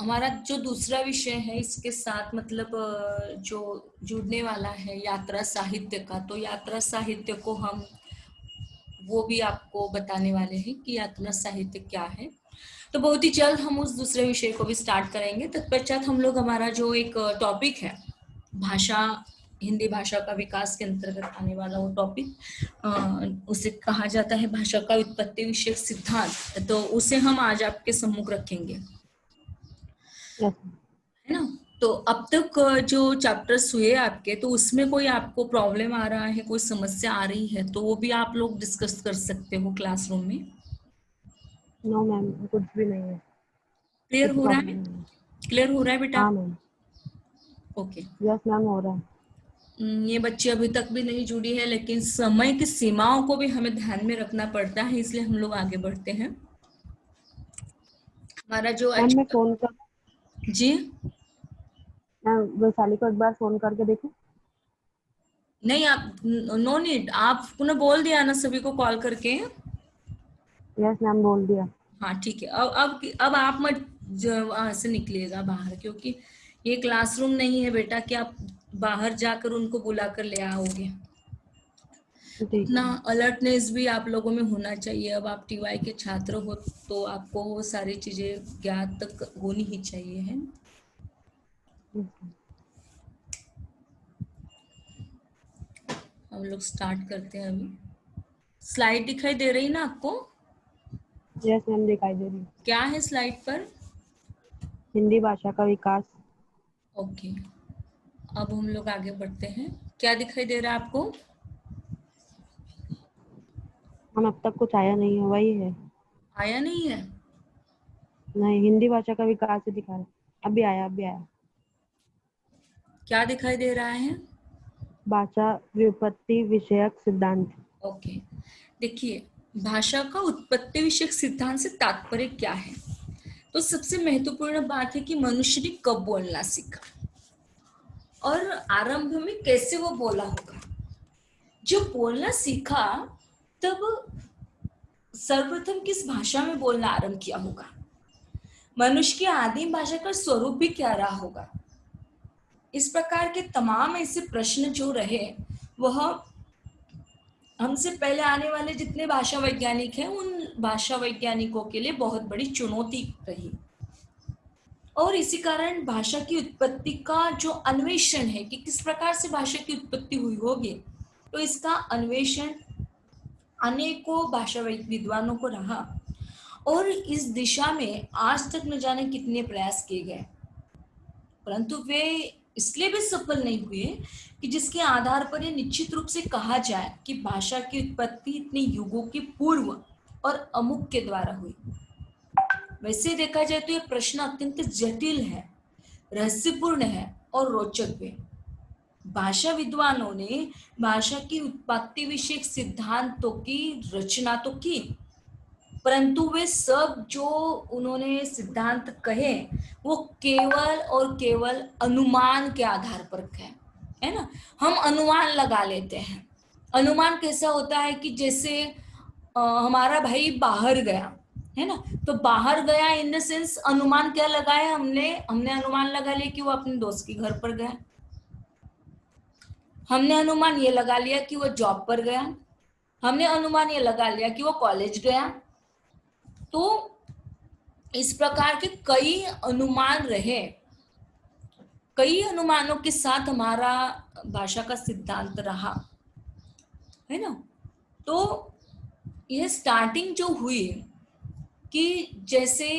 हमारा जो दूसरा विषय है इसके साथ मतलब जो जुड़ने वाला है यात्रा साहित्य का, तो यात्रा साहित्य को हम वो भी आपको बताने वाले हैं कि यात्रा साहित्य क्या है। तो बहुत ही जल्द हम उस दूसरे विषय को भी स्टार्ट करेंगे। तत्पश्चात हम लोग हमारा जो एक टॉपिक है भाषा, हिंदी भाषा का विकास के अंतर्गत आने वाला वो टॉपिक, उसे कहा जाता है भाषा का उत्पत्ति विषयक सिद्धांत, तो उसे हम आज आपके सम्मुख रखेंगे, Yes. है ना। तो अब तक जो चैप्टर्स हुए आपके, तो उसमें कोई आपको प्रॉब्लम आ रहा है, कोई समस्या आ रही है, तो वो भी आप लोग डिस्कस कर सकते हो क्लासरूम में। नो मैम, कुछ भी नहीं है, क्लियर कुछ हो रहा है? प्रॉब्लम नहीं है। क्लियर हो रहा है बेटा? हाँ मैम, ओके। यस मैम हो रहा है। ये बच्ची अभी तक भी नहीं जुड़ी है, लेकिन समय की सीमाओं को भी हमें ध्यान में रखना पड़ता है, इसलिए हम लोग आगे बढ़ते हैं। हमारा जो मैम मैं अच्छा, फोन कर, जी मैम वैशाली को एक बार फोन करके देखूं? नहीं, आप नो नीड, आप पुनः बोल दिया ना सभी को कॉल करके। यस मैम बोल दिया। हाँ ठीक है। अब आप मत वहां से निकलिएगा बाहर, क्योंकि ये क्लासरूम नहीं है बेटा कि आप बाहर जाकर उनको बुला कर ले आओगे। ठीक उतना है। अलर्टनेस भी आप लोगों में होना चाहिए। अब आप टीवाई के छात्र हो तो आपको वो सारी चीजें ज्ञात तक होनी ही चाहिए, है ना। हम लोग स्टार्ट करते हैं अभी। स्लाइड दिखाई दे रही ना आपको? यस मैम दिखाई दे रही है। क्या है स्लाइड पर? हिंदी भाषा का विकास। ओके, अब हम लोग आगे बढ़ते हैं। क्या दिखाई दे रहा है आपको? हम अब तक कुछ आया नहीं है, वही है। आया नहीं है? नहीं, हिंदी भाषा का विकास ही दिखा रहा है। अभी आया, अभी आया। क्या दिखाई दे रहा है? भाषा व्युत्पत्ति विषयक सिद्धांत। ओके, देखिए, भाषा का उत्पत्ति विषयक सिद्धांत से तात्पर्य क्या है। तो सबसे महत्वपूर्ण बात है कि मनुष्य ने कब बोलना सीखा और आरंभ में कैसे वो बोला होगा। जब बोलना सीखा तब सर्वप्रथम किस भाषा में बोलना आरंभ किया होगा, मनुष्य की आदिम भाषा का स्वरूप भी क्या रहा होगा। इस प्रकार के तमाम ऐसे प्रश्न जो रहे, वह हमसे पहले आने वाले जितने भाषा वैज्ञानिक हैं उन भाषा वैज्ञानिकों के लिए बहुत बड़ी चुनौती रही। और इसी कारण भाषा की उत्पत्ति का जो अन्वेषण है कि किस प्रकार से भाषा की उत्पत्ति हुई होगी, तो इसका अन्वेषण अनेकों भाषा विद्वानों को रहा। और इस दिशा में आज तक न जाने कितने प्रयास किए गए, परंतु वे इसलिए भी सफल नहीं हुए कि जिसके आधार पर यह निश्चित रूप से कहा जाए कि भाषा की उत्पत्ति इतने युगों के पूर्व और अमुक के द्वारा हुई। वैसे देखा जाए तो यह प्रश्न अत्यंत जटिल है, रहस्यपूर्ण है और रोचक भी। भाषा विद्वानों ने भाषा की उत्पत्ति विषयक सिद्धांतों की रचना तो की, परंतु वे सब जो उन्होंने सिद्धांत कहे वो केवल और केवल अनुमान के आधार पर कहे, है ना। हम अनुमान लगा लेते हैं। अनुमान कैसा होता है कि जैसे हमारा भाई बाहर गया, है ना, तो बाहर गया इन द सेंस अनुमान क्या लगाया हमने हमने अनुमान लगा लिया कि वो अपने दोस्त के घर पर गया। हमने अनुमान ये लगा लिया कि वो जॉब पर गया। हमने अनुमान ये लगा लिया कि वो कॉलेज गया। तो इस प्रकार के कई अनुमान रहे, कई अनुमानों के साथ हमारा भाषा का सिद्धांत रहा, है ना। तो यह स्टार्टिंग जो हुई कि जैसे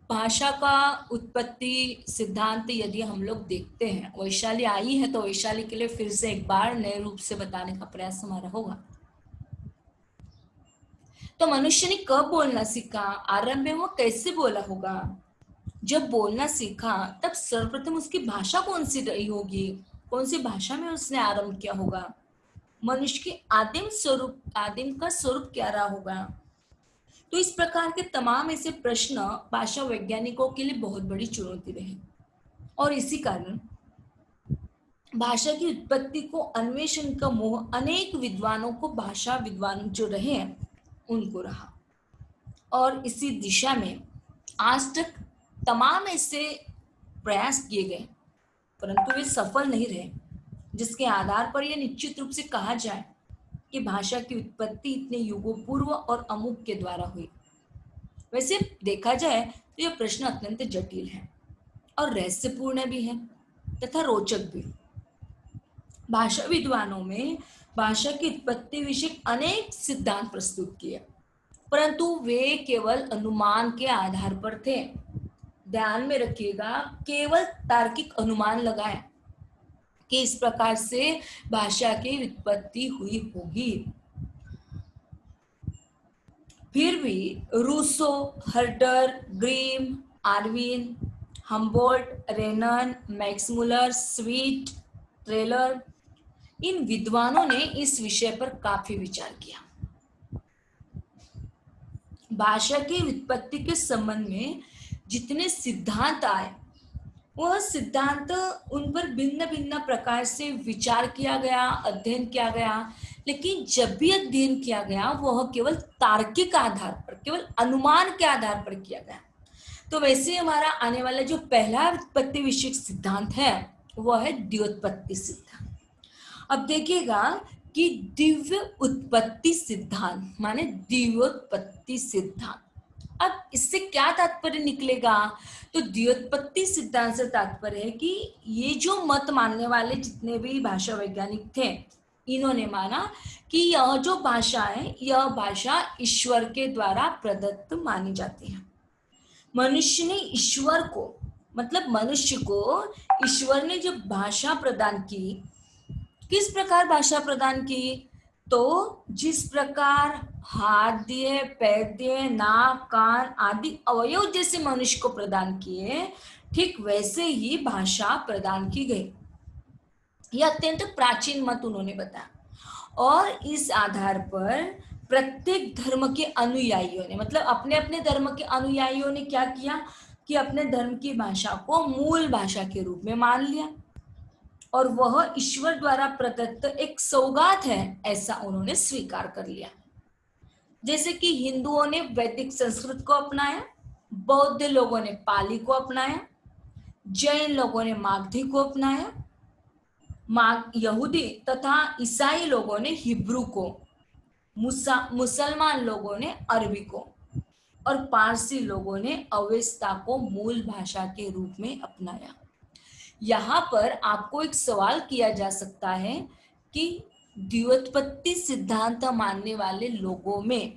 भाषा का उत्पत्ति सिद्धांत यदि हम लोग देखते हैं, वैशाली आई है तो वैशाली के लिए फिर से एक बार नए रूप से बताने का प्रयास हमारा होगा। तो मनुष्य ने कब बोलना सीखा, आरंभ में वो कैसे बोला होगा। जब बोलना सीखा तब सर्वप्रथम उसकी भाषा कौन सी रही होगी, कौन सी भाषा में उसने आरंभ किया होगा। मनुष्य की आदिम स्वरूप, आदिम का स्वरूप क्या रहा होगा। तो इस प्रकार के तमाम ऐसे प्रश्न भाषा वैज्ञानिकों के लिए बहुत बड़ी चुनौती रहे। और इसी कारण भाषा की उत्पत्ति को अन्वेषण का मोह अनेक विद्वानों को, भाषा विद्वान जो रहे हैं उनको रहा। और इसी दिशा में आज तक तमाम ऐसे प्रयास किए गए, परंतु वे सफल नहीं रहे, जिसके आधार पर यह निश्चित रूप से कहा जाए कि भाषा की उत्पत्ति इतने युगों पूर्व और अमुक के द्वारा हुई। वैसे देखा जाए तो यह प्रश्न अत्यंत जटिल है और रहस्यपूर्ण भी है तथा रोचक भी। भाषा विद्वानों में भाषा की उत्पत्ति विषय अनेक सिद्धांत प्रस्तुत किए, परंतु वे केवल अनुमान के आधार पर थे। ध्यान में रखिएगा, केवल तार्किक अनुमान लगाएं कि इस प्रकार से भाषा की उत्पत्ति हुई होगी। फिर भी Rousseau, Herder, Grimm, Irwin, Humboldt, Renan, Max Muller, Sweet, Trailer, इन विद्वानों ने इस विषय पर काफी विचार किया। भाषा की उत्पत्ति के संबंध में जितने सिद्धांत आए, वह सिद्धांत उन पर भिन्न भिन्न प्रकार से विचार किया गया, अध्ययन किया गया, लेकिन जब भी अध्ययन किया गया वह केवल तार्किक आधार पर, केवल अनुमान के आधार पर किया गया। तो वैसे हमारा आने वाला जो पहला उत्पत्ति विषयक सिद्धांत है वह है द्व्योत्पत्ति सिद्धांत। अब देखिएगा कि दिव्य उत्पत्ति सिद्धांत माने द्व्योत्पत्ति सिद्धांत। अब इससे क्या तात्पर्य निकलेगा? तो द्व्योत्पत्ति सिद्धांत से तात्पर्य है कि ये जो मत मानने वाले जितने भी भाषा वैज्ञानिक थे, इन्होंने माना कि यह जो भाषा है, यह भाषा ईश्वर के द्वारा प्रदत्त मानी जाती है। मनुष्य ने ईश्वर को, मतलब मनुष्य को ईश्वर ने जब भाषा प्रदान की, किस प्रकार भाषा प्रदान की? तो जिस प्रकार हाथ दिए, पैर दिए, नाक, कान आदि अवयव जैसे मनुष्य को प्रदान किए, ठीक वैसे ही भाषा प्रदान की गई। यह अत्यंत प्राचीन मत उन्होंने बताया, और इस आधार पर प्रत्येक धर्म के अनुयायियों ने, मतलब अपने अपने धर्म के अनुयायियों ने क्या किया कि अपने धर्म की भाषा को मूल भाषा के रूप में मान लिया, और वह ईश्वर द्वारा प्रदत्त एक सौगात है ऐसा उन्होंने स्वीकार कर लिया। जैसे कि हिंदुओं ने वैदिक संस्कृत को अपनाया, बौद्ध लोगों ने पाली को अपनाया, जैन लोगों ने मागधी को अपनाया, यहूदी तथा ईसाई लोगों ने हिब्रू को, मुसलमान लोगों ने अरबी को, और पारसी लोगों ने अवेस्ता को मूल भाषा के रूप में अपनाया। यहाँ पर आपको एक सवाल किया जा सकता है कि द्व्योत्पत्ति सिद्धांत मानने वाले लोगों में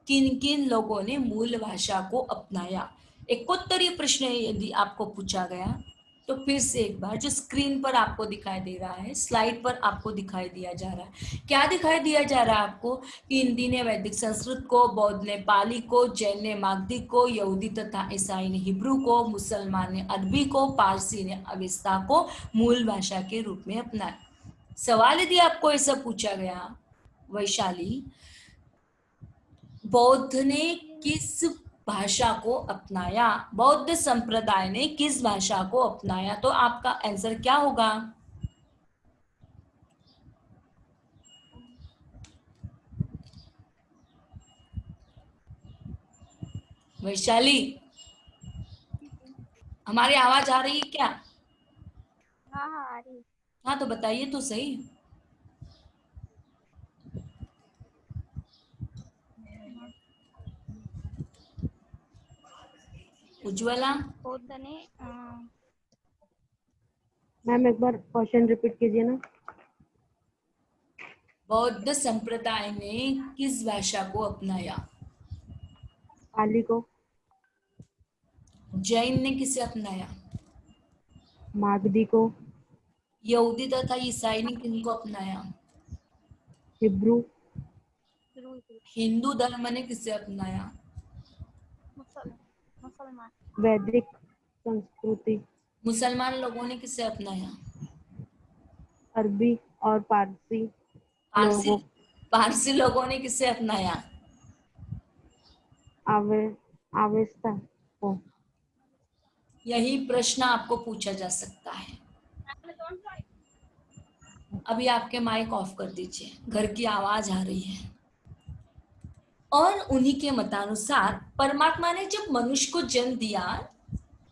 किन किन लोगों ने मूल भाषा को अपनाया। एक उत्तरीय प्रश्न यदि आपको पूछा गया तो फिर से एक बार जो स्क्रीन पर आपको दिखाई दे रहा है, स्लाइड पर आपको दिखाई दिया जा रहा है, क्या दिखाई दिया जा रहा है आपको? कि हिंदी ने वैदिक संस्कृत को, बौद्ध ने पाली को, जैन ने मागधी को, यहूदी तथा ईसाई ने हिब्रू को, मुसलमान ने अरबी को, पारसी ने अवेस्ता को मूल भाषा के रूप में अपनाया। सवाल यदि आपको ऐसा पूछा गया, वैशाली, बौद्ध ने किस भाषा को अपनाया, बौद्ध संप्रदाय ने किस भाषा को अपनाया, तो आपका आंसर क्या होगा? वैशाली, हमारी आवाज आ रही है क्या? हाँ हाँ आ रही। हाँ तो बताइए तो सही। उज्ज्वला, बौद्ध ने मैम एक बार क्वेश्चन रिपीट कीजिए ना। बौद्ध संप्रदाय ने किस भाषा को अपनाया? पाली को। जैन ने किसे अपनाया? मागधी को। यहूदी तथा ईसाई ने किनको अपनाया? हिब्रू। हिंदू धर्म ने किसे अपनाया? मुसलमान। वैदिक संस्कृति। मुसलमान लोगों ने किसे अपनाया? अरबी और पारसी पारसी लोगों। पारसी लोगों ने किसे अपनाया? अवेस्ता को। यही प्रश्न आपको पूछा जा सकता है। अभी आपके माइक ऑफ कर दीजिए, घर की आवाज आ रही है। और उन्हीं के मतानुसार परमात्मा ने जब मनुष्य को जन्म दिया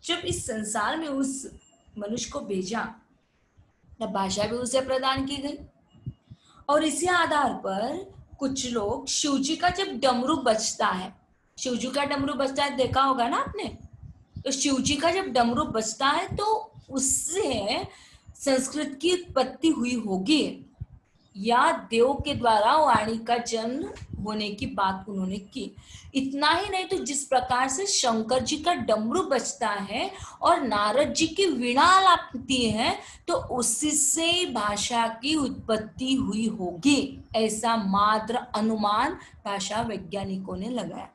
जब इस संसार में उस मनुष्य को भेजा तब भाषा भी उसे प्रदान की गई। और इसी आधार पर कुछ लोग शिवजी का जब डमरू बजता है, शिवजी का डमरू बजता है, देखा होगा ना आपने, तो शिवजी का जब डमरू बजता है तो उससे संस्कृत की उत्पत्ति हुई होगी, या देव के द्वारा वाणी का जन्म होने की बात उन्होंने की। इतना ही नहीं, तो जिस प्रकार से शंकर जी का डमरू बजता है और नारद जी की वीणा आलापती है, तो उसी से भाषा की उत्पत्ति हुई होगी, ऐसा मात्र अनुमान भाषा वैज्ञानिकों ने लगाया।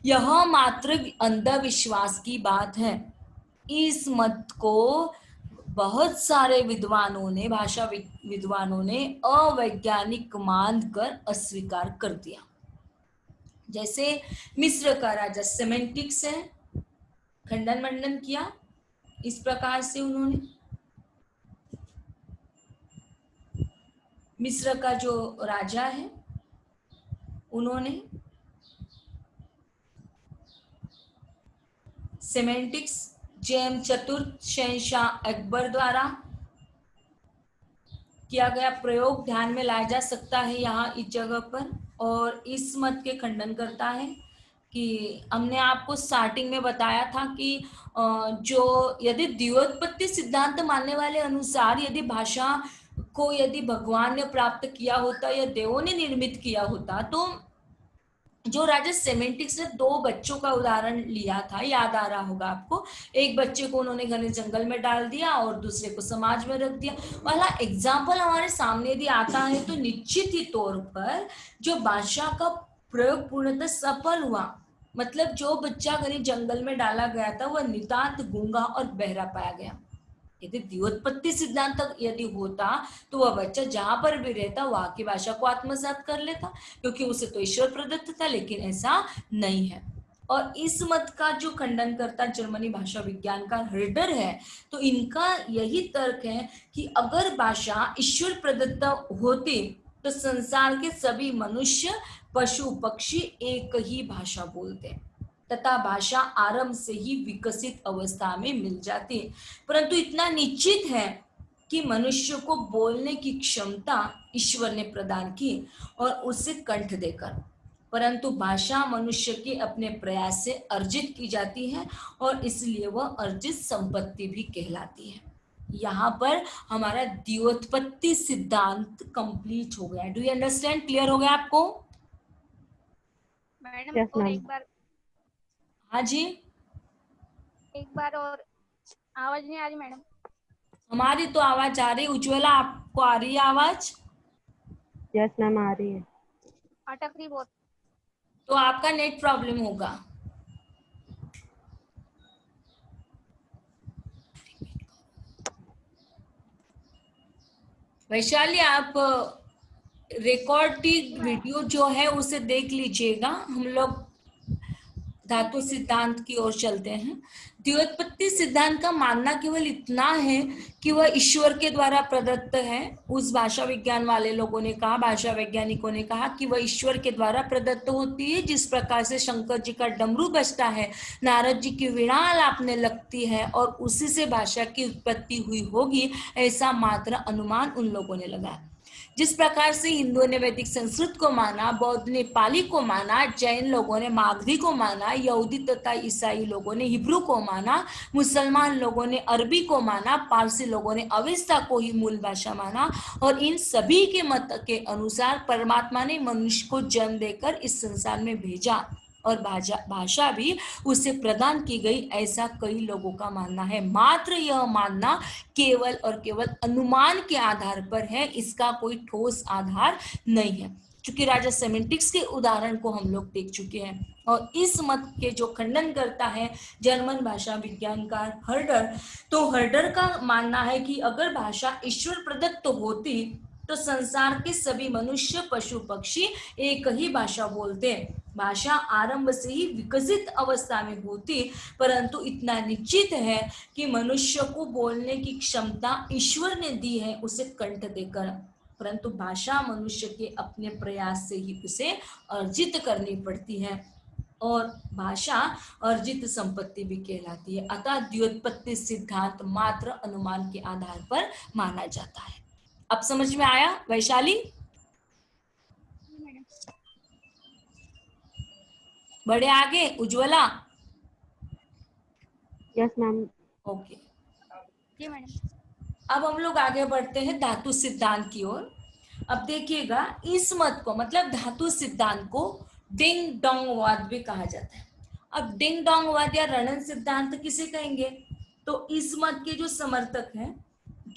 यह मात्र अंधविश्वास की बात है। इस मत को बहुत सारे विद्वानों ने, भाषा विद्वानों ने अवैज्ञानिक मानकर अस्वीकार कर दिया। जैसे मिस्र का राजा सेमेंटिक्स है, खंडन मंडन किया इस प्रकार से उन्होंने। मिस्र का जो राजा है उन्होंने सेमेंटिक्स जेम चतुर्थ शहंशाह अकबर द्वारा किया गया प्रयोग ध्यान में लाया जा सकता है यहाँ इस जगह पर, और इस मत के खंडन करता है कि हमने आपको स्टार्टिंग में बताया था कि जो यदि द्व्योत्पत्ति सिद्धांत मानने वाले अनुसार यदि भाषा को यदि भगवान ने प्राप्त किया होता या देवों ने निर्मित किया होता, तो जो राजा सेमेंटिक्स ने दो बच्चों का उदाहरण लिया था, याद आ रहा होगा आपको। एक बच्चे को उन्होंने घने जंगल में डाल दिया और दूसरे को समाज में रख दिया वाला एग्जाम्पल हमारे सामने यदि आता है, तो निश्चित ही तौर पर जो भाषा का प्रयोग पूर्णतः सफल हुआ। मतलब जो बच्चा घने जंगल में डाला गया था वह नितांत गूंगा और बहरा पाया गया। यदि द्व्योत्पत्ति सिद्धांत यदि होता तो वह बच्चा जहां पर भी रहता वहां की भाषा को आत्मसात कर लेता, क्योंकि उसे तो ईश्वर प्रदत्त था, लेकिन ऐसा नहीं है। और इस मत का जो खंडन करता जर्मनी भाषा विज्ञान का हर्डर है, तो इनका यही तर्क है कि अगर भाषा ईश्वर प्रदत्त होती तो संसार के सभी मनुष्य पशु पक्षी एक ही भाषा बोलते तथा भाषा आरंभ से ही विकसित अवस्था में मिल जाती है। परंतु इतना निश्चित है कि मनुष्य को बोलने की क्षमता ईश्वर ने प्रदान की और उसे कंठ देकर, परंतु भाषा मनुष्य के अपने प्रयास से अर्जित की जाती है और इसलिए वह अर्जित संपत्ति भी कहलाती है। यहाँ पर हमारा द्व्योत्पत्ति सिद्धांत कंप्लीट हो गया। Do you understand? क्लियर हो गया आपको? मैडम Yes, और ma'am. एक बार हाँ जी, और आवाज नहीं आ रही मैडम। हमारी तो आवाज आ रही। उज्ज्वला, आपको आ रही है आवाज? यस मैम, आ रही है। अटक रही बहुत। तो आपका नेट प्रॉब्लम होगा। वैशाली, आप रिकॉर्डिंग वीडियो जो है उसे देख लीजिएगा। हम लोग धातु सिद्धांत की ओर चलते हैं। द्व्योत्पत्ति सिद्धांत का मानना केवल इतना है कि वह ईश्वर के द्वारा प्रदत्त है। उस भाषा विज्ञान वाले लोगों ने कहा, भाषा वैज्ञानिकों ने कहा कि वह ईश्वर के द्वारा प्रदत्त होती है। जिस प्रकार से शंकर जी का डमरू बजता है, नारद जी की वीणा आलापने लगती है और उसी से भाषा की उत्पत्ति हुई होगी, ऐसा मात्र अनुमान उन लोगों ने लगाया। जिस प्रकार से हिंदुओं ने वैदिक संस्कृत को माना, बौद्ध ने पाली को माना, जैन लोगों ने मागधी को माना, यहूदी तथा ईसाई लोगों ने हिब्रू को माना, मुसलमान लोगों ने अरबी को माना, पारसी लोगों ने अवेस्ता को ही मूल भाषा माना, और इन सभी के मत के अनुसार परमात्मा ने मनुष्य को जन्म देकर इस संसार में भेजा और भाषा भी उसे प्रदान की गई, ऐसा कई लोगों का मानना है। मात्र यह मानना केवल और केवल अनुमान के आधार पर है, इसका कोई ठोस आधार नहीं है। क्योंकि राजा सेमेंटिक्स के उदाहरण को हम लोग देख चुके हैं, और इस मत के जो खंडन करता है जर्मन भाषा विज्ञानकार हर्डर, तो हर्डर का मानना है कि अगर भाषा ईश्वर प्रदत्त होती तो संसार के सभी मनुष्य पशु पक्षी एक ही भाषा बोलते। भाषा आरंभ से ही विकसित अवस्था में होती, परंतु इतना निश्चित है कि मनुष्य को बोलने की क्षमता ईश्वर ने दी है उसे कंठ देकर, परंतु भाषा मनुष्य के अपने प्रयास से ही उसे अर्जित करनी पड़ती है। और भाषा अर्जित संपत्ति भी कहलाती है। अतः द्व्युत्पत्ति सिद्धांत मात्र अनुमान के आधार पर माना जाता है। अब समझ में आया वैशाली? जी मैडम। बढ़े आगे उज्ज्वला? Yes ma'am. ओके, जी मैडम। अब हम लोग आगे बढ़ते हैं धातु सिद्धांत की ओर। अब देखिएगा, इस मत को मतलब धातु सिद्धांत को डिंग डोंग वाद भी कहा जाता है। अब डिंग डोंग वाद या रणन सिद्धांत किसे कहेंगे? तो इस मत के जो समर्थक हैं,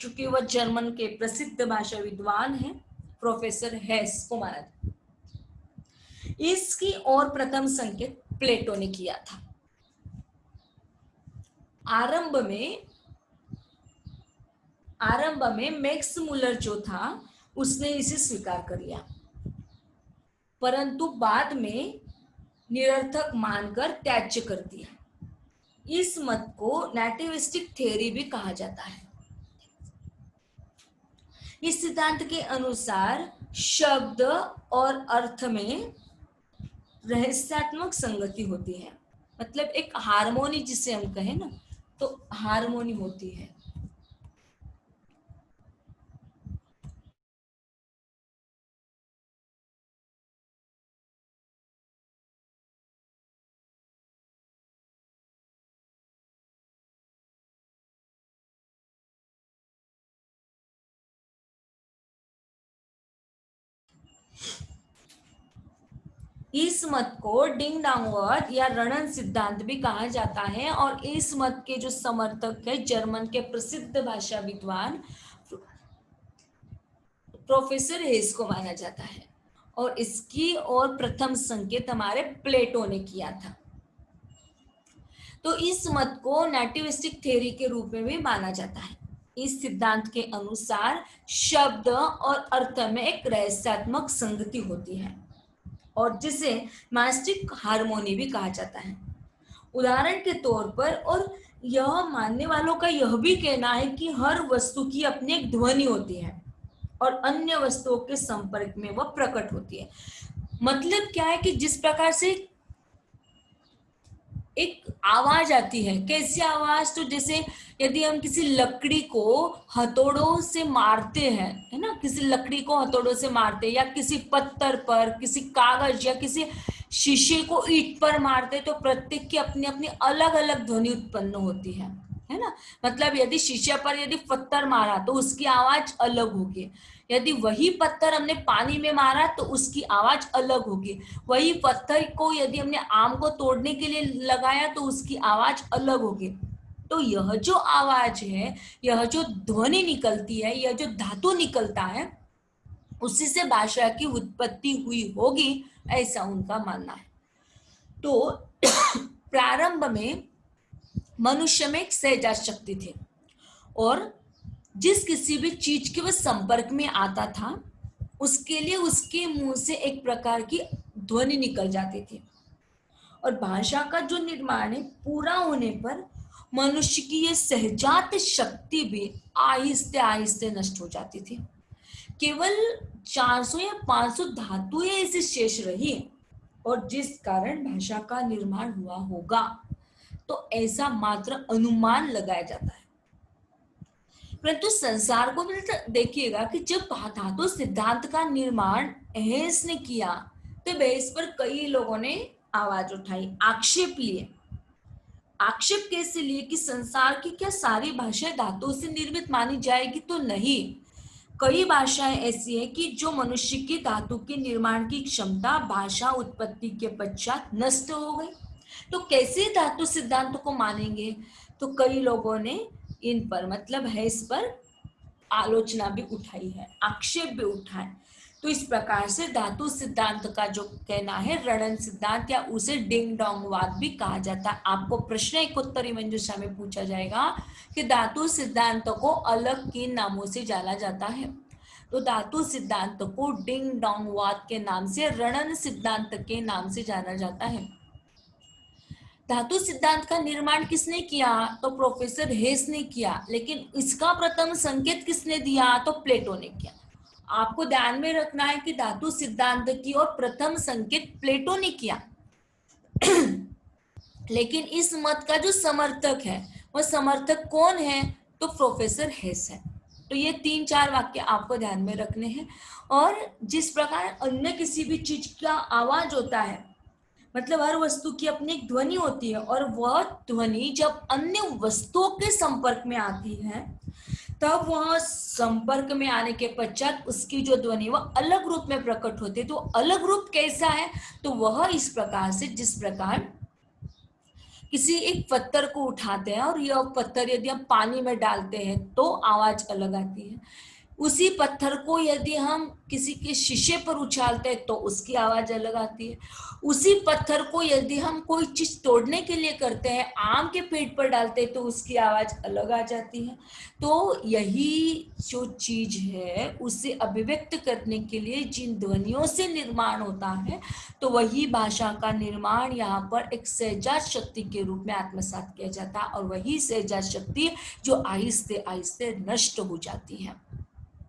चूंकि वह जर्मन के प्रसिद्ध भाषा विद्वान हैं, प्रोफेसर हेस को माना जाता है। इसकी और प्रथम संकेत प्लेटो ने किया था। आरंभ में मैक्स मुलर जो था उसने इसे स्वीकार कर लिया, परंतु बाद में निरर्थक मानकर त्याज्य कर दिया। इस मत को नेटिविस्टिक थ्योरी भी कहा जाता है। इस सिद्धांत के अनुसार शब्द और अर्थ में रहस्यात्मक संगति होती है, मतलब एक हार्मोनी जिसे हम कहें ना, तो हार्मोनी होती है। इस मत को डिंग डोंग वाद या रणन सिद्धांत भी कहा जाता है और इस मत के जो समर्थक है जर्मन के प्रसिद्ध भाषा विद्वान प्रोफेसर हेस को माना जाता है। और इसकी और प्रथम संकेत हमारे प्लेटो ने किया था। तो इस मत को नेटिविस्टिक थ्योरी के रूप में भी माना जाता है। इस सिद्धांत के अनुसार शब्द और अर्थ में एक रहस्यात्मक संगति होती है और जिसे मास्टिक हार्मोनी भी कहा जाता है। उदाहरण के तौर पर, और यह मानने वालों का यह भी कहना है कि हर वस्तु की अपनी एक ध्वनि होती है और अन्य वस्तुओं के संपर्क में वह प्रकट होती है। मतलब क्या है कि जिस प्रकार से एक आवाज आती है, कैसी आवाज? तो जैसे यदि हम किसी लकड़ी को हथौड़ों से मारते हैं, है ना, किसी लकड़ी को हथौड़ों से मारते हैं या किसी पत्थर पर, किसी कागज या किसी शीशे को ईंट पर मारते, तो प्रत्येक की अपनी अपनी अलग अलग ध्वनि उत्पन्न होती है ना। मतलब यदि शीशे पर यदि पत्थर मारा तो उसकी आवाज अलग होगी, यदि वही पत्थर हमने पानी में मारा तो उसकी आवाज अलग होगी, वही पत्थर को यदि हमने आम को तोड़ने के लिए लगाया तो उसकी आवाज अलग होगी। तो यह जो आवाज है, यह जो ध्वनि निकलती है, यह जो धातु निकलता है, उसी से भाषा की उत्पत्ति हुई होगी, ऐसा उनका मानना है। तो प्रारंभ में मनुष्य में एक सहजा शक्ति थी और जिस किसी भी चीज के वह संपर्क में आता था उसके लिए उसके मुंह से एक प्रकार की ध्वनि निकल जाती थी। और भाषा का जो निर्माण है पूरा होने पर मनुष्य की ये सहजात शक्ति भी आहिस्ते आहिस्ते नष्ट हो जाती थी। केवल 400 या 500 धातुएं ऐसी शेष रही और जिस कारण भाषा का निर्माण हुआ होगा, तो ऐसा मात्र अनुमान लगाया जाता है। परंतु संसार को भी देखिएगा कि जब धातु सिद्धांत का निर्माण हेस ने किया तो हेस पर कई लोगों ने आवाज उठाई, आक्षेप लिए। आक्षेप कैसे लिए कि संसार की क्या सारी भाषाएं धातु से निर्मित मानी जाएगी? तो नहीं, कई भाषाएं ऐसी हैं कि जो मनुष्य की धातु के निर्माण की क्षमता भाषा उत्पत्ति के पश्चात नष्ट हो गई। तो कैसे धातु सिद्धांत को मानेंगे? तो कई लोगों ने इन पर मतलब है इस पर आलोचना भी उठाई है, आक्षेप भी उठाए। तो इस प्रकार से धातु सिद्धांत का जो कहना है रणन सिद्धांत या उसे डिंग डोंग वाद भी कहा जाता है। आपको प्रश्न एक उत्तरी मंजूषा में पूछा जाएगा कि धातु सिद्धांत को अलग किन नामों से जाना जाता है? तो धातु सिद्धांत को डिंग डोंग वाद के नाम से, रणन सिद्धांत के नाम से जाना जाता है। धातु सिद्धांत का निर्माण किसने किया? तो प्रोफेसर हेस ने किया, लेकिन इसका प्रथम संकेत किसने दिया? तो प्लेटो ने किया। आपको ध्यान में रखना है कि धातु सिद्धांत की और प्रथम संकेत प्लेटो ने किया। लेकिन इस मत का जो समर्थक है, वह समर्थक कौन है? तो प्रोफेसर हेस है। तो ये 3-4 वाक्य आपको ध्यान में रखने हैं। और जिस प्रकार अन्य किसी भी चीज का आवाज होता है, मतलब हर वस्तु की अपनी एक ध्वनि होती है, और वह ध्वनि जब अन्य वस्तुओं के संपर्क में आती है, तब वह संपर्क में आने के पश्चात उसकी जो ध्वनि वह अलग रूप में प्रकट होती है। तो अलग रूप कैसा है? तो वह इस प्रकार से, जिस प्रकार किसी एक पत्थर को उठाते हैं और यह पत्थर यदि हम पानी में डालते हैं तो आवाज अलग आती है, उसी पत्थर को यदि हम किसी के शीशे पर उछालते हैं तो उसकी आवाज अलग आती है, उसी पत्थर को यदि हम कोई चीज तोड़ने के लिए करते हैं, आम के पेड़ पर डालते हैं तो उसकी आवाज अलग आ जाती है। तो यही जो चीज है उसे अभिव्यक्त करने के लिए जिन ध्वनियों से निर्माण होता है, तो वही भाषा का निर्माण यहाँ पर एक सहजात शक्ति के रूप में आत्मसात किया जाता है, और वही सहजात शक्ति जो आहिस्ते आहिस्ते नष्ट हो जाती है।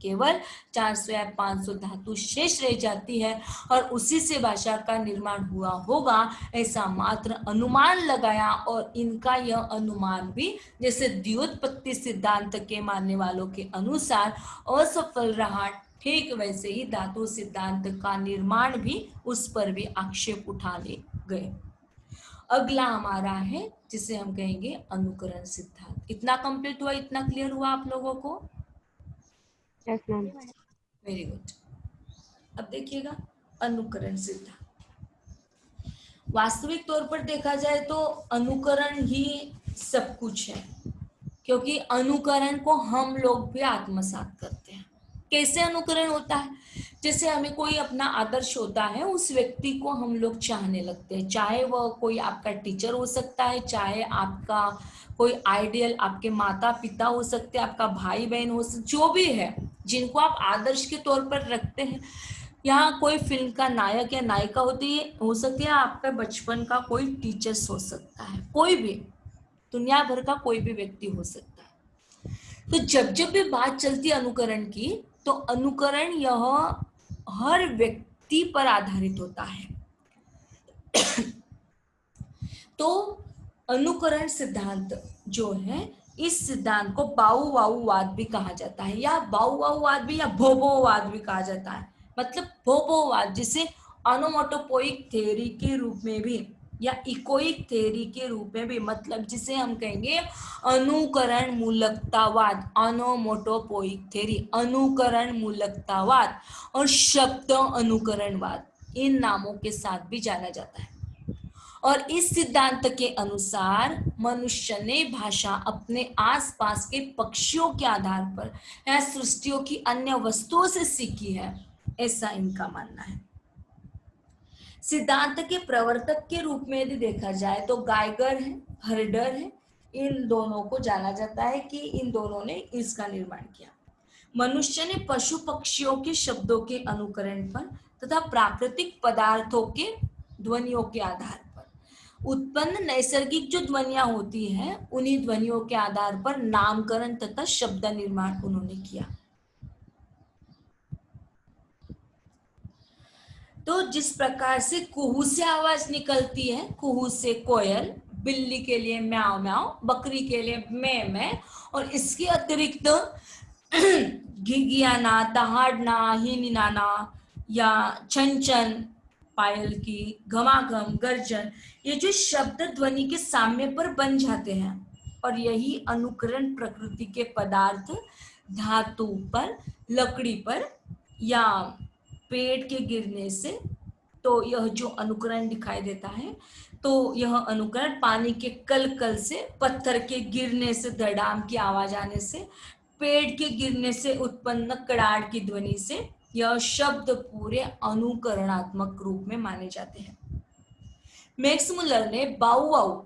केवल 400 या 500 धातु शेष रह जाती है, और उसी से भाषा का निर्माण हुआ होगा ऐसा मात्र अनुमान लगाया। और इनका यह अनुमान भी जैसे द्व्युत्पत्ति सिद्धांत के मानने वालों के अनुसार असफल रहा, ठीक वैसे ही धातु सिद्धांत का निर्माण भी, उस पर भी आक्षेप उठाने गए। अगला हमारा है जिसे हम कहेंगे अनुकरण सिद्धांत। इतना कंप्लीट हुआ? इतना क्लियर हुआ आप लोगों को? Yes ma'am. Very good. अब देखिएगा अनुकरण सिद्धांत। वास्तविक तौर पर देखा जाए तो अनुकरण ही सब कुछ है, क्योंकि अनुकरण को हम लोग भी आत्मसात करते हैं। कैसे अनुकरण होता है? जैसे हमें कोई अपना आदर्श होता है, उस व्यक्ति को हम लोग चाहने लगते हैं, चाहे वह कोई आपका टीचर हो सकता है, चाहे आपका कोई आइडियल आपके माता पिता हो सकते हैं, आपका भाई बहन हो सकते, जो भी है जिनको आप आदर्श के तौर पर रखते हैं। यहाँ कोई फिल्म का नायक या नायिका हो सकती है, आपका बचपन का कोई टीचर्स हो सकता है, कोई भी दुनिया भर का कोई भी व्यक्ति हो सकता है। तो जब जब भी बात चलती है अनुकरण की, तो अनुकरण यह हर व्यक्ति पर आधारित होता है। तो अनुकरण सिद्धांत जो है, इस सिद्धांत को बाउवाउवाद भी कहा जाता है, या बाउवाउवाद भी, या भोबोवाद भी कहा जाता है। मतलब भोबोवाद जिसे ऑनोमोटोपोइक थ्योरी के रूप में भी, या इकोइक थ्योरी के रूप में भी, मतलब जिसे हम कहेंगे अनुकरण मूलकतावाद, ऑनोमोटोपोइक थ्योरी, अनुकरण मूलकतावाद और शब्द अनुकरणवाद, इन नामों के साथ भी जाना जाता है। और इस सिद्धांत के अनुसार मनुष्य ने भाषा अपने आसपास के पक्षियों के आधार पर या सृष्टियों की अन्य वस्तुओं से सीखी है, ऐसा इनका मानना है। सिद्धांत के प्रवर्तक के रूप में यदि देखा जाए तो गाइगर है, हर्डर है, इन दोनों को जाना जाता है कि इन दोनों ने इसका निर्माण किया। मनुष्य ने पशु पक्षियों के शब्दों के अनुकरण पर तथा प्राकृतिक पदार्थों के ध्वनियों के आधार पर उत्पन्न नैसर्गिक जो ध्वनियां होती हैं, उन्हीं ध्वनियों के आधार पर नामकरण तथा शब्द निर्माण उन्होंने किया। तो जिस प्रकार से कुहू से आवाज निकलती है, कुहू से कोयल, बिल्ली के लिए म्याओ म्याओ, बकरी के लिए मैं, और इसके अतिरिक्त घिघियाना, दहाड़ना, हिनहिनाना या छन छन, पायल की घमाघम, गर्जन, ये जो शब्द ध्वनि के साम्य पर बन जाते हैं, और यही अनुकरण प्रकृति के पदार्थ, धातु पर, लकड़ी पर या पेड़ के गिरने से, तो यह जो अनुकरण दिखाई देता है, तो यह अनुकरण पानी के कल से, पत्थर के गिरने से, धड़ाम की आवाज आने से, पेड़ के गिरने से उत्पन्न कड़ाड़ की ध्वनि से, यह शब्द पूरे अनुकरणात्मक रूप में माने जाते हैं। मैक्स मुलर ने बाउ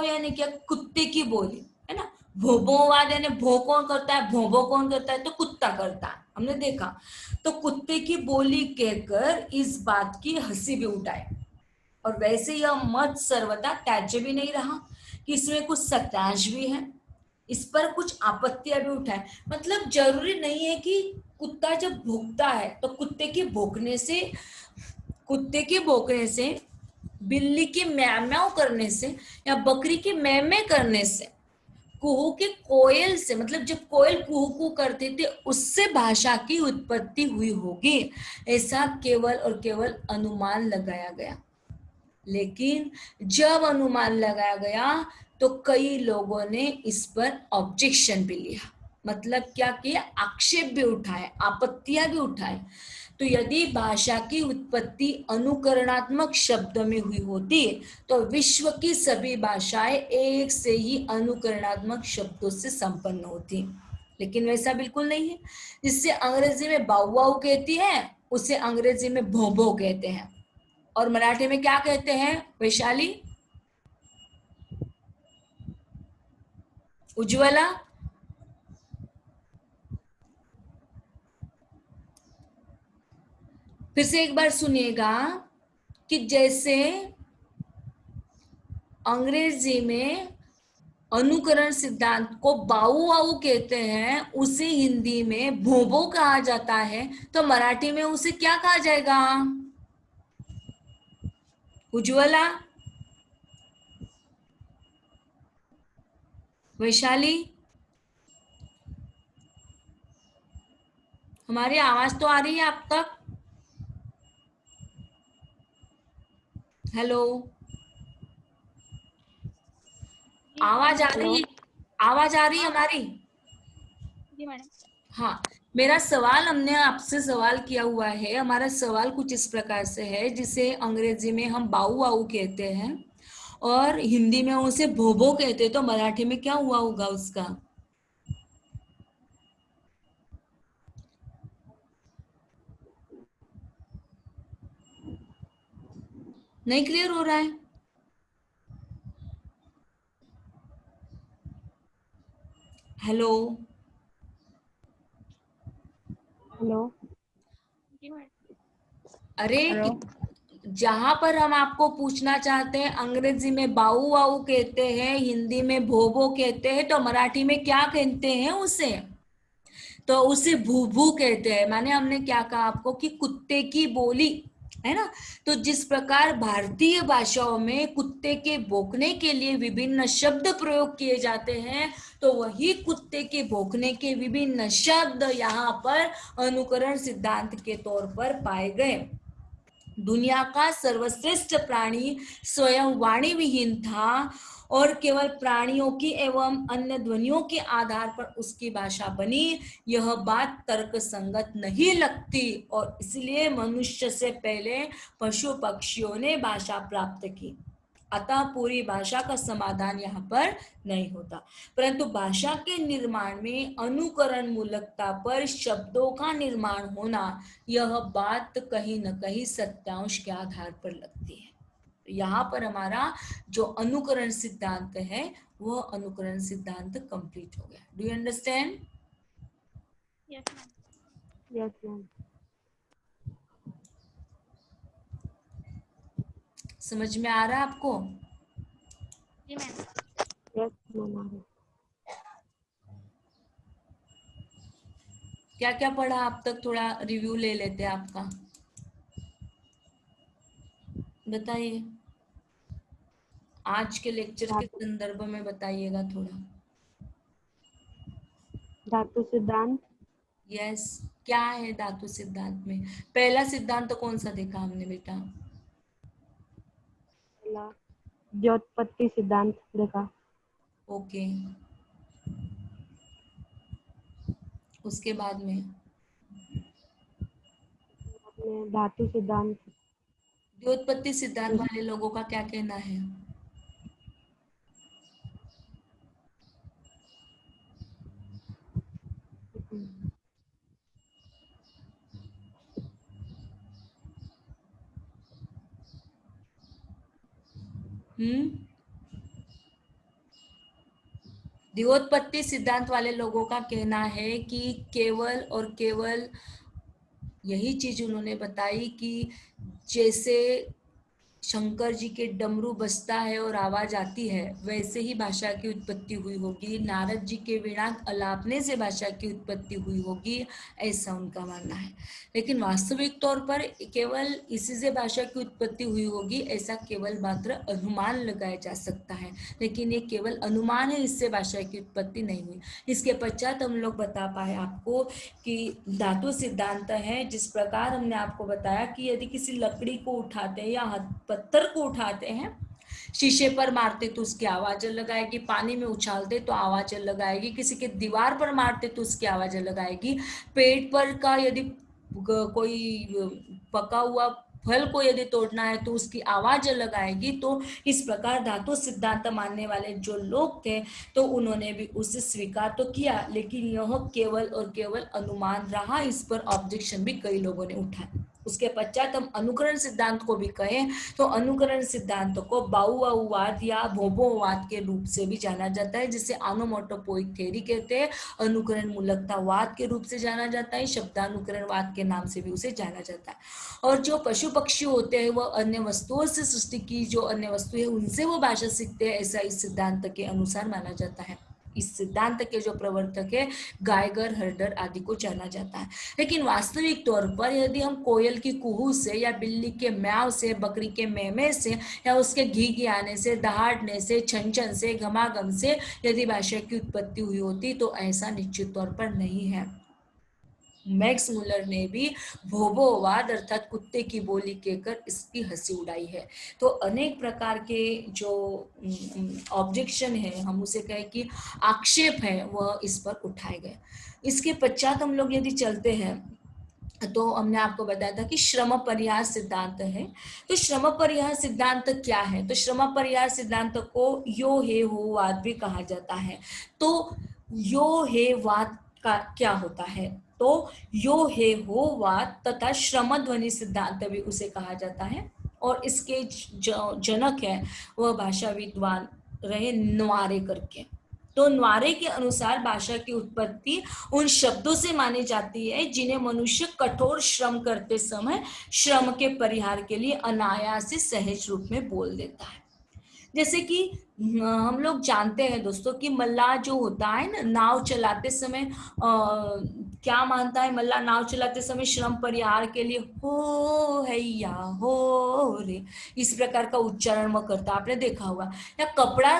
यानी क्या? कुत्ते की बोली है ना। भोबोवाद यानी भो कौन करता है, भोबो कौन करता है? तो कुत्ता करता है, हमने देखा। तो कुत्ते की बोली कहकर इस बात की हंसी भी उठाए, और वैसे यह मत सर्वदा त्याज्य भी नहीं रहा कि इसमें कुछ सत्यांश भी है, इस पर कुछ आपत्तियां भी उठाए। मतलब जरूरी नहीं है कि कुत्ता जब भौंकता है तो कुत्ते के भौंकने से बिल्ली के म्याऊ म्याऊ करने से या बकरी के मै मै करने से, कुहू के कोयल से, मतलब जब कोयल कुहू कुहू करते थे उससे भाषा की उत्पत्ति हुई होगी, ऐसा केवल और केवल अनुमान लगाया गया। लेकिन जब अनुमान लगाया गया तो कई लोगों ने इस पर ऑब्जेक्शन भी लिया, मतलब क्या किया, आक्षेप भी उठाए, आपत्तियां भी उठाए। तो यदि भाषा की उत्पत्ति अनुकरणात्मक शब्दों में हुई होती तो विश्व की सभी भाषाएं एक से ही अनुकरणात्मक शब्दों से संपन्न होती, लेकिन वैसा बिल्कुल नहीं है। जिससे अंग्रेजी में बाऊ बाऊ कहती है उसे अंग्रेजी में भो भो कहते हैं, और मराठी में क्या कहते हैं वैशाली, उज्ज्वला? फिर से एक बार सुनिएगा कि जैसे अंग्रेजी में अनुकरण सिद्धांत को बाऊ वाऊ कहते हैं, उसे हिंदी में भोबो कहा जाता है, तो मराठी में उसे क्या कहा जाएगा उज्ज्वला, वैशाली? हमारी आवाज तो आ रही है आप तक? हेलो, आवाज आ रही है? आवाज आ रही है हमारी? जी मैडम। हाँ, मेरा सवाल, हमने आपसे सवाल किया हुआ है, हमारा सवाल कुछ इस प्रकार से है, जिसे अंग्रेजी में हम बाऊ वाऊ कहते हैं और हिंदी में उसे भोभो कहते हैं, तो मराठी में क्या हुआ होगा उसका? नहीं क्लियर हो रहा है? हेलो, हेलो जी मैडम। अरे हेलो। जहां पर हम आपको पूछना चाहते हैं, अंग्रेजी में बाऊ वाऊ कहते हैं, हिंदी में भोभो कहते हैं, तो मराठी में क्या कहते हैं उसे? तो उसे भूभू कहते हैं। माने हमने क्या कहा आपको कि कुत्ते की बोली है ना, तो जिस प्रकार भारतीय भाषाओं में कुत्ते के भौंकने के लिए विभिन्न शब्द प्रयोग किए जाते हैं, तो वही कुत्ते के भौंकने के विभिन्न शब्द यहाँ पर अनुकरण सिद्धांत के तौर पर पाए गए। दुनिया का सर्वश्रेष्ठ प्राणी स्वयं वाणी विहीन था और केवल प्राणियों की एवं अन्य ध्वनियों के आधार पर उसकी भाषा बनी, यह बात तर्क संगत नहीं लगती, और इसलिए मनुष्य से पहले पशु पक्षियों ने भाषा प्राप्त की। अतः पूरी भाषा का समाधान यहाँ पर नहीं होता, परंतु भाषा के निर्माण में अनुकरण मूलकता पर शब्दों का निर्माण होना, यह बात कहीं न कहीं सत्यांश के आधार पर लगती है। यहाँ पर हमारा जो अनुकरण सिद्धांत है वह अनुकरण सिद्धांत कंप्लीट हो गया। Do you understand? Yes ma'am. Yes ma'am. समझ में आ रहा है आपको? जी मैम। Yes ma'am. क्या क्या पढ़ा आप तक, थोड़ा रिव्यू ले लेते हैं आपका, बताइए। आज के लेक्चर के धातु संदर्भ में बताइएगा थोड़ा। धातु सिद्धांत। यस, क्या है धातु सिद्धांत में? पहला सिद्धांत तो कौन सा देखा हमने बेटा? पहला व्युत्पत्ति सिद्धांत देखा। ओके, उसके बाद में आपने धातु सिद्धांत। व्युत्पत्ति सिद्धांत वाले लोगों का क्या कहना है? द्योतपत्ति सिद्धांत वाले लोगों का कहना है कि केवल और केवल यही चीज उन्होंने बताई कि जैसे शंकर जी के डमरू बजता है और आवाज आती है, वैसे ही भाषा की उत्पत्ति हुई होगी। नारद जी के वीणा अलापने से भाषा की उत्पत्ति हुई होगी, ऐसा उनका मानना है। लेकिन वास्तविक तौर पर केवल इसी से भाषा की उत्पत्ति हुई होगी, ऐसा केवल मात्र अनुमान लगाया जा सकता है। लेकिन ये केवल अनुमान है, इससे भाषा की उत्पत्ति नहीं हुई। इसके पश्चात हम लोग बता पाए आपको कि धातु सिद्धांत है। जिस प्रकार हमने आपको बताया कि यदि किसी लकड़ी को उठाते हैं या पत्थर को उठाते हैं, शीशे पर मारते तो उसकी आवाज अलग आएगी, पानी में उछालते तो आवाज अलग आएगी, किसी के दीवार पर मारते तो उसकी आवाज अलग आएगी, पेड़ पर का यदि कोई पका हुआ फल को यदि तोड़ना है तो उसकी आवाज अलग आएगी। तो इस प्रकार धातु सिद्धांत मानने वाले जो लोग थे, तो उन्होंने भी उसे स्वीकार तो किया, लेकिन यह केवल और केवल अनुमान रहा। इस पर ऑब्जेक्शन भी कई लोगों ने उठाया। उसके पश्चात हम अनुकरण सिद्धांत को भी कहें तो अनुकरण सिद्धांत को बाउवाद या भोबोवाद के रूप से भी जाना जाता है, जिसे आनोमोटोपोइक थ्योरी कहते हैं। अनुकरण मूलकतावाद के रूप से जाना जाता है, शब्दानुकरणवाद के नाम से भी उसे जाना जाता है। और जो पशु पक्षी होते हैं वह अन्य वस्तुओं से सृष्टि की जो अन्य वस्तु है उनसे वो भाषा सीखते हैं, ऐसा इस सिद्धांत के अनुसार माना जाता है। इस सिद्धांत के जो प्रवर्तक है गायगर, हर्डर आदि को जाना जाता है। लेकिन वास्तविक तौर पर यदि हम कोयल की कुहू से या बिल्ली के म्याऊ से, बकरी के मेमे से या उसके घी घी आने से, दहाड़ने से, छन छन से, घमाघम से यदि भाषा की उत्पत्ति हुई होती, तो ऐसा निश्चित तौर पर नहीं है। मैक्स मुलर ने भी भोबोवाद अर्थात कुत्ते की बोली कहकर इसकी हंसी उड़ाई है। तो अनेक प्रकार के जो ऑब्जेक्शन है, हम उसे कहें कि आक्षेप है, वह इस पर उठाए गए। इसके पश्चात हम लोग यदि चलते हैं तो हमने आपको बताया था कि श्रम परिहार सिद्धांत है। तो श्रम परिहार सिद्धांत क्या है? तो श्रम परिहार सिद्धांत को यो हे हो वाद भी कहा जाता है। तो यो हे वाद का क्या होता है? तो यो हे हो वाद तथा श्रम ध्वनि सिद्धांत भी उसे कहा जाता है। और इसके जो जनक है वह भाषा विद्वान रहे न्वारे करके। तो न्वारे के अनुसार भाषा की उत्पत्ति उन शब्दों से मानी जाती है जिन्हें मनुष्य कठोर श्रम करते समय श्रम के परिहार के लिए अनायास से सहज रूप में बोल देता है। जैसे कि हम लोग जानते हैं दोस्तों कि मल्लाह जो होता है ना, नाव चलाते समय क्या मानता है मल्लाह? नाव चलाते समय श्रम परिहार के लिए हो हैया हो रे, इस प्रकार का उच्चारण वह करता, आपने देखा होगा। या कपड़ा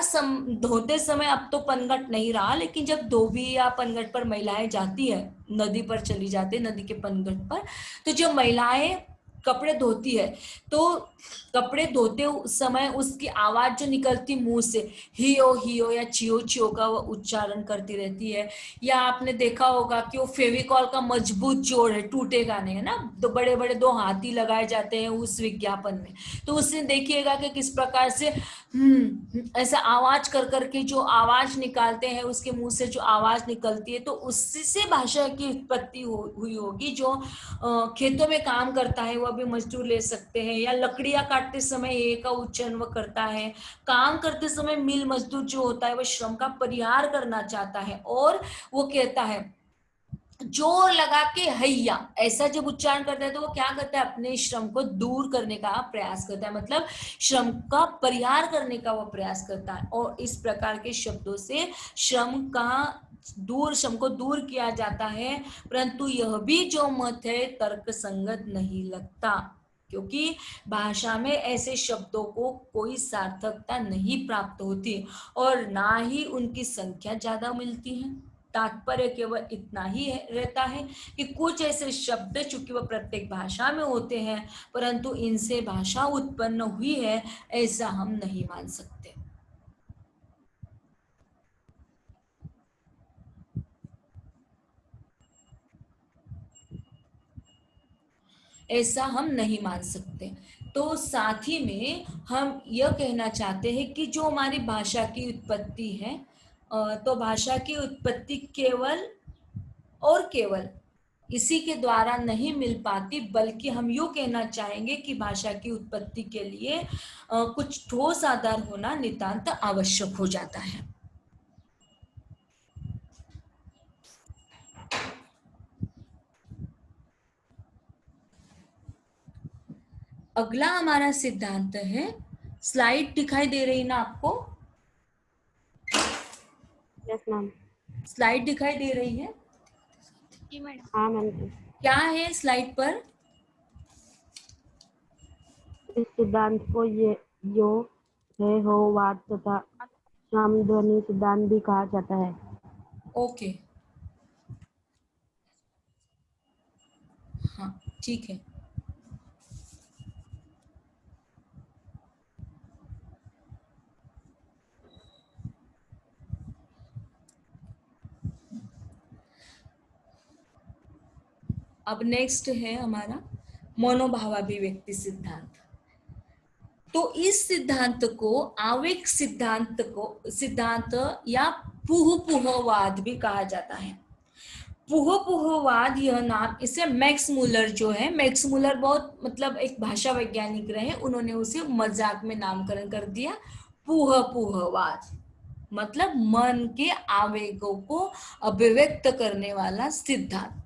धोते समय, अब तो पनघट नहीं रहा, लेकिन जब धोबी या पनघट पर महिलाएं जाती है, नदी पर चली जाती है, नदी के पनघट पर, तो जब महिलाएं कपड़े धोती है तो कपड़े धोते समय उसकी आवाज जो निकलती मुंह से, हियो या चियो चियो का वो उच्चारण करती रहती है। या आपने देखा होगा कि वो फेविकॉल का मजबूत जोड़ है, टूटेगा नहीं, है ना। तो बड़े बड़े दो हाथी लगाए जाते हैं उस विज्ञापन में, तो उससे देखिएगा कि किस प्रकार से ऐसा आवाज कर करके जो आवाज निकालते हैं, उसके मुंह से जो आवाज निकलती है, तो उससे से भाषा की उत्पत्ति हुई होगी। जो खेतों में काम करता है वह भी मजदूर ले सकते हैं, या लकड़ियां काटते समय ए का उच्चारण वह करता है। काम करते समय मिल मजदूर जो होता है वह श्रम का परिहार करना चाहता है, और वो कहता है जोर लगा के हैया, ऐसा जब उच्चारण करता है तो वो क्या करता है? अपने श्रम को दूर करने का प्रयास करता है, मतलब श्रम का परिहार करने का वो प्रयास करता है। और इस प्रकार के शब्दों से श्रम को दूर किया जाता है। परंतु यह भी जो मत है तर्क संगत नहीं लगता, क्योंकि भाषा में ऐसे शब्दों को कोई सार्थकता नहीं प्राप्त होती और ना ही उनकी संख्या ज्यादा मिलती है। तात्पर्य केवल इतना ही रहता है कि कुछ ऐसे शब्द चूंकि वह प्रत्येक भाषा में होते हैं, परंतु इनसे भाषा उत्पन्न हुई है, ऐसा हम नहीं मान सकते। ऐसा हम नहीं मान सकते। तो साथ ही में हम यह कहना चाहते हैं कि जो हमारी भाषा की उत्पत्ति है, तो भाषा की उत्पत्ति केवल और केवल इसी के द्वारा नहीं मिल पाती, बल्कि हम यूं कहना चाहेंगे कि भाषा की उत्पत्ति के लिए कुछ ठोस आधार होना नितांत आवश्यक हो जाता है। अगला हमारा सिद्धांत है, स्लाइड दिखाई दे रही ना आपको? Yes ma'am. स्लाइड दिखाई दे रही है? जी मैडम। हाँ मैम। क्या है स्लाइड पर? इस सिद्धांत को ये यो है हो वाद तथा समध्वनि सिद्धांत भी कहा जाता है। ओके, हाँ ठीक है। अब नेक्स्ट है हमारा मनोभावाभिव्यक्ति सिद्धांत। तो इस सिद्धांत को आवेग सिद्धांत या पुहपुहवाद भी कहा जाता है। पुहपुहवाद यह नाम, इसे मैक्स मुलर जो है, मैक्स मुलर बहुत मतलब एक भाषा वैज्ञानिक रहे, उन्होंने उसे मजाक में नामकरण कर दिया पुहपुहवाद, मतलब मन के आवेगों को अभिव्यक्त करने वाला सिद्धांत।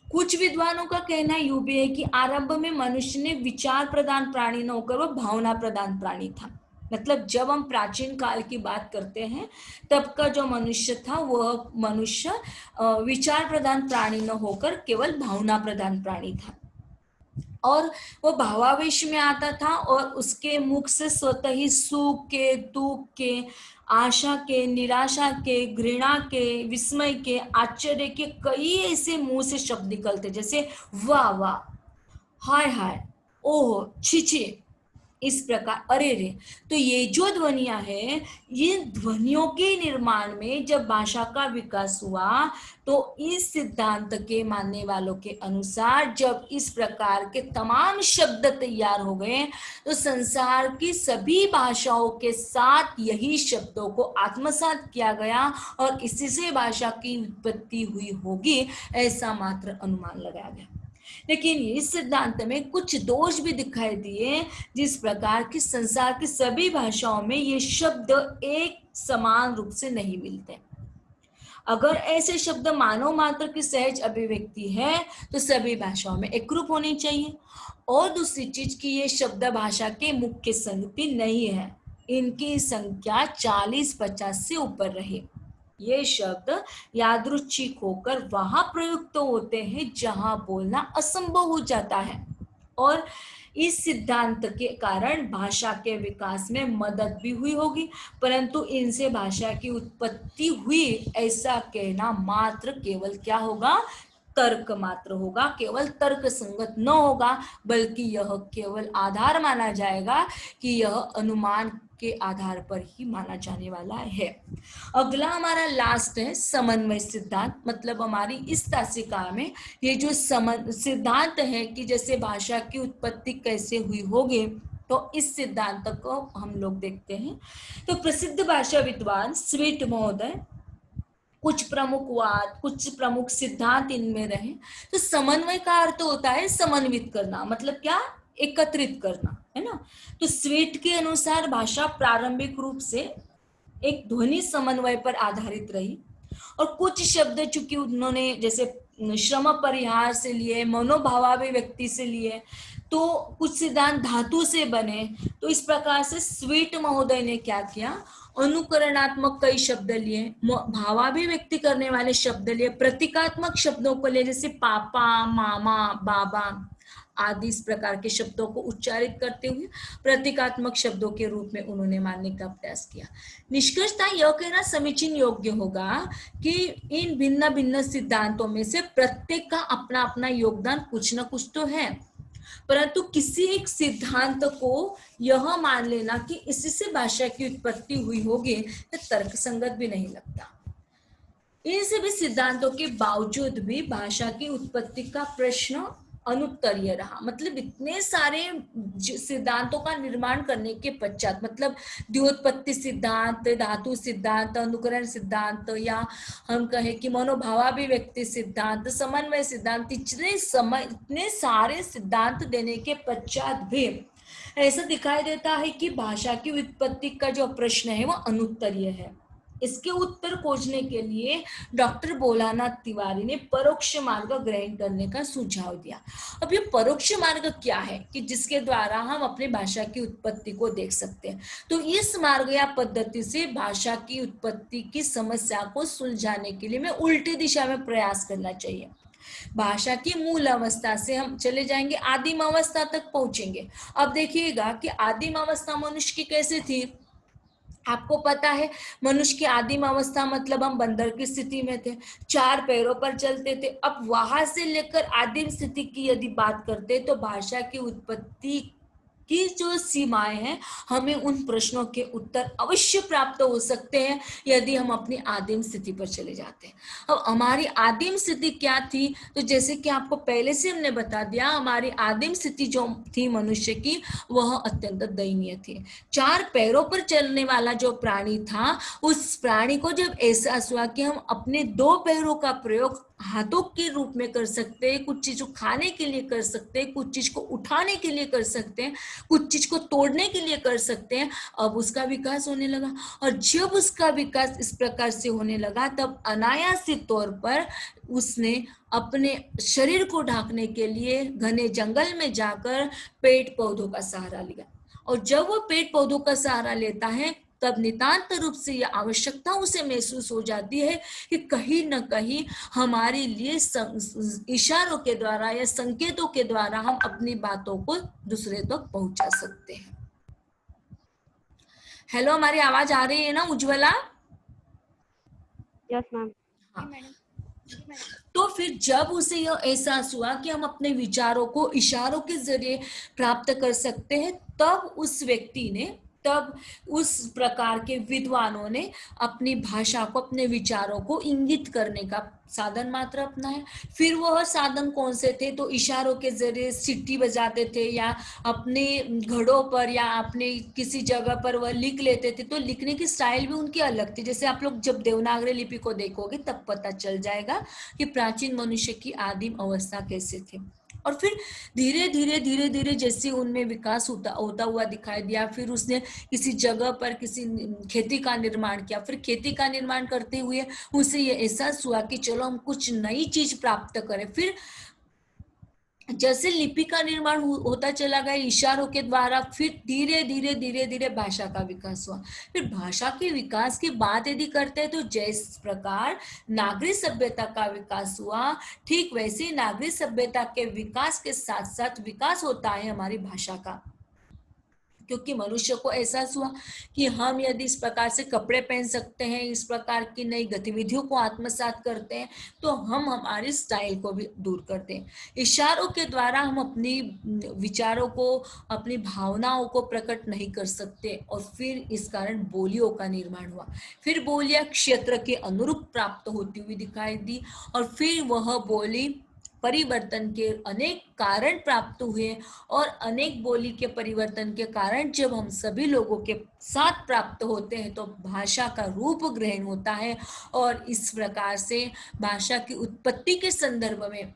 कुछ विद्वानों का कहना यूं भी है कि आरंभ में मनुष्य ने विचार प्रधान प्राणी न होकर वह भावना प्रधान प्राणी था। मतलब जब हम प्राचीन काल की बात करते हैं, तब का जो मनुष्य था वह मनुष्य विचार प्रधान प्राणी न होकर केवल भावना प्रधान प्राणी था, और वो भावावेश में आता था, और उसके मुख से स्वतः ही सुख के, दुख के, आशा के, निराशा के, घृणा के, विस्मय के, आश्चर्य के कई ऐसे मुंह से शब्द निकलते, जैसे वाह वाह, हाय हाय, ओह, छी छी, इस प्रकार, अरे रे। तो ये जो ध्वनियां हैं, ये ध्वनियों के निर्माण में जब भाषा का विकास हुआ, तो इस सिद्धांत के मानने वालों के अनुसार जब इस प्रकार के तमाम शब्द तैयार हो गए, तो संसार की सभी भाषाओं के साथ यही शब्दों को आत्मसात किया गया, और इसी से भाषा की उत्पत्ति हुई होगी, ऐसा मात्र अनुमान लगाया गया। लेकिन इस सिद्धांत में कुछ दोष भी दिखाई दिए, जिस प्रकार की संसार की सभी भाषाओं में ये शब्द एक समान रूप से नहीं मिलते। अगर ऐसे शब्द मानव मात्र की सहज अभिव्यक्ति है, तो सभी भाषाओं में एकरूप होनी चाहिए। और दूसरी चीज कि ये शब्द भाषा के मुख्य संगति नहीं है, इनकी संख्या 40-50 से ऊपर रहे। ये शब्द यादृच्छिक होकर वहां प्रयुक्त होते हैं जहां बोलना असंभव हो जाता है, और इस सिद्धांत के कारण भाषा के विकास में मदद भी हुई होगी, परंतु इनसे भाषा की उत्पत्ति हुई ऐसा कहना मात्र केवल क्या होगा? तर्क मात्र होगा, केवल तर्क संगत न होगा, बल्कि यह केवल आधार माना जाएगा कि यह अनुमान के आधार पर ही माना जाने वाला है। अगला हमारा लास्ट है समन्वय सिद्धांत। मतलब हमारी इस तासिका में ये जो सिद्धांत है कि जैसे भाषा की उत्पत्ति कैसे हुई होगी, तो इस सिद्धांत को हम लोग देखते हैं। तो प्रसिद्ध भाषा विद्वान स्वीट महोदय कुछ प्रमुख वाद, कुछ प्रमुख सिद्धांत इनमें रहे। तो समन्वय का अर्थ होता है समन्वित करना, मतलब क्या? एकत्रित करना, है ना। तो स्वीट के अनुसार भाषा प्रारंभिक रूप से एक ध्वनि समन्वय पर आधारित रही, और कुछ शब्द चूंकि उन्होंने जैसे श्रम परिहार से लिए, मनोभावाभिव्यक्ति से लिए, तो कुछ सिद्धांत धातु से बने। तो इस प्रकार से स्वीट महोदय ने क्या किया? अनुकरणात्मक कई शब्द लिए, भावाभिव्यक्ति करने वाले शब्द लिए, प्रतीकात्मक शब्दों को लिए, जैसे पापा, मामा, बाबा आदि इस प्रकार के शब्दों को उच्चारित करते हुए प्रतीकात्मक शब्दों के रूप में उन्होंने मानने का प्रयास किया। निष्कर्षतः यह कहना समीचीन योग्य होगा कि इन भिन्न भिन्न सिद्धांतों में से प्रत्येक का अपना अपना योगदान कुछ न कुछ तो है, परंतु किसी एक सिद्धांत को यह मान लेना कि इससे भाषा की उत्पत्ति हुई होगी, यह तर्कसंगत भी नहीं लगता। इन सभी सिद्धांतों के बावजूद भी भाषा की उत्पत्ति का प्रश्न अनुत्तरीय रहा। मतलब इतने सारे सिद्धांतों का निर्माण करने के पश्चात, मतलब द्योतपत्ति सिद्धांत, धातु सिद्धांत, अनुकरण सिद्धांत, या हम कहें कि मनोभावाभिव्यक्ति सिद्धांत, समन्वय सिद्धांत, इतने सारे सिद्धांत देने के पश्चात भी ऐसा दिखाई देता है कि भाषा की उत्पत्ति का जो प्रश्न है वो अनुत्तरीय है। इसके उत्तर खोजने के लिए डॉक्टर भोलानाथ तिवारी ने परोक्ष मार्ग ग्रहण करने का सुझाव दिया। अब ये परोक्ष मार्ग क्या है कि जिसके द्वारा हम अपनी भाषा की उत्पत्ति को देख सकते हैं। तो इस मार्ग या पद्धति से भाषा की उत्पत्ति की समस्या को सुलझाने के लिए हमें उल्टी दिशा में प्रयास करना चाहिए। भाषा की मूल अवस्था से हम चले जाएंगे, आदिम अवस्था तक पहुंचेंगे। अब देखिएगा कि आदिम अवस्था मनुष्य की कैसे थी। आपको पता है मनुष्य की आदिम अवस्था मतलब हम बंदर की स्थिति में थे, 4 पैरों पर चलते थे। अब वहां से लेकर आदिम स्थिति की यदि बात करते तो भाषा की उत्पत्ति की जो सीमाएं हैं, हमें उन प्रश्नों के उत्तर अवश्य प्राप्त हो सकते हैं यदि हम अपनी आदिम स्थिति पर चले जाते हैं। अब हमारी आदिम स्थिति क्या थी, तो जैसे कि आपको पहले से हमने बता दिया, हमारी आदिम स्थिति जो थी मनुष्य की, वह अत्यंत दयनीय थी। 4 पैरों पर चलने वाला जो प्राणी था, उस प्राणी को जब एहसास हुआ कि हम अपने 2 पैरों का प्रयोग हाथों के रूप में कर सकते हैं, कुछ चीज को खाने के लिए कर सकते हैं, कुछ चीज को उठाने के लिए कर सकते हैं, कुछ चीज को तोड़ने के लिए कर सकते हैं, अब उसका विकास होने लगा। और जब उसका विकास इस प्रकार से होने लगा, तब अनायासी तौर पर उसने अपने शरीर को ढकने के लिए घने जंगल में जाकर पेड़ पौधों का सहारा लिया। और जब वो पेड़ पौधों का सहारा लेता है, तब नितांत रूप से यह आवश्यकता उसे महसूस हो जाती है कि कहीं न कहीं हमारे लिए इशारों के द्वारा या संकेतों के द्वारा हम अपनी बातों को दूसरे तक पहुंचा सकते हैं। हेलो, हमारी आवाज आ रही है ना उज्ज्वला? Yes ma'am. हाँ। मैडम। तो फिर जब उसे यह एहसास हुआ कि हम अपने विचारों को इशारों के जरिए प्राप्त कर सकते हैं, तब उस प्रकार के विद्वानों ने अपनी भाषा को, अपने विचारों को इंगित करने का साधन मात्र अपनाया। फिर वह साधन कौन से थे, तो इशारों के जरिए सिट्टी बजाते थे, या अपने घड़ों पर या अपने किसी जगह पर वह लिख लेते थे। तो लिखने की स्टाइल भी उनकी अलग थी। जैसे आप लोग जब देवनागरी लिपि को देखोगे तब पता चल जाएगा कि प्राचीन मनुष्य की आदिम अवस्था कैसे थी। और फिर धीरे धीरे जैसे उनमें विकास होता हुआ दिखाई दिया, फिर उसने किसी जगह पर किसी खेती का निर्माण किया। फिर खेती का निर्माण करते हुए उसे ये एहसास हुआ कि चलो हम कुछ नई चीज प्राप्त करें। फिर जैसे लिपि का निर्माण होता चला गया इशारों के द्वारा, फिर धीरे धीरे भाषा का विकास हुआ। फिर भाषा के विकास की बात यदि करते हैं, तो जिस प्रकार नागरिक सभ्यता का विकास हुआ, ठीक वैसे नागरिक सभ्यता के विकास के साथ साथ विकास होता है हमारी भाषा का। क्योंकि मनुष्य को एहसास हुआ कि हम यदि इस प्रकार से कपड़े पहन सकते हैं, इस प्रकार की नई गतिविधियों को आत्मसात करते हैं, तो हम हमारी स्टाइल को भी दूर करते हैं। इशारों के द्वारा हम अपनी विचारों को, अपनी भावनाओं को प्रकट नहीं कर सकते। और फिर इस कारण बोलियों का निर्माण हुआ। फिर बोलियां क्षेत्र के अनुरूप प्राप्त होती हुई दिखाई दी, और फिर वह बोली परिवर्तन के अनेक कारण प्राप्त हुए। और अनेक बोली के परिवर्तन के कारण जब हम सभी लोगों के साथ प्राप्त होते हैं, तो भाषा का रूप ग्रहण होता है। और इस प्रकार से भाषा की उत्पत्ति के संदर्भ में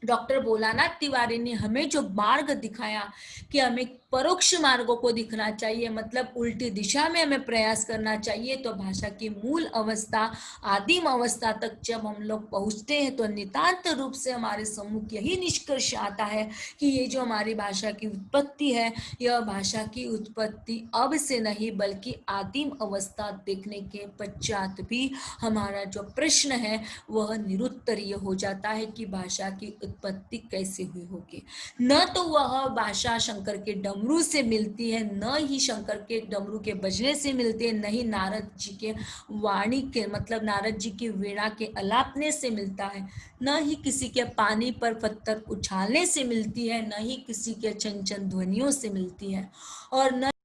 डॉक्टर भोलानाथ तिवारी ने हमें जो मार्ग दिखाया कि हमें परोक्ष मार्गों को दिखना चाहिए, मतलब उल्टी दिशा में हमें प्रयास करना चाहिए। तो भाषा की मूल अवस्था, आदिम अवस्था तक जब हम लोग पहुंचते हैं, तो नितांत रूप से हमारे सम्मुख यही निष्कर्ष आता है कि ये जो हमारी भाषा की उत्पत्ति है, यह भाषा की उत्पत्ति अब से नहीं बल्कि आदिम अवस्था देखने के पश्चात भी हमारा जो प्रश्न है वह निरुत्तरीय हो जाता है कि भाषा की उत्पत्ति कैसे हुई होगी। न तो वह भाषा शंकर के डमरू से मिलती है, न ही शंकर के डमरू के बजने से मिलती है, न ही नारद जी के वाणी के, मतलब नारद जी की वीणा के अलापने से मिलता है, न ही किसी के पानी पर पत्थर उछालने से मिलती है, न ही किसी के चंचल ध्वनियों से मिलती है, और न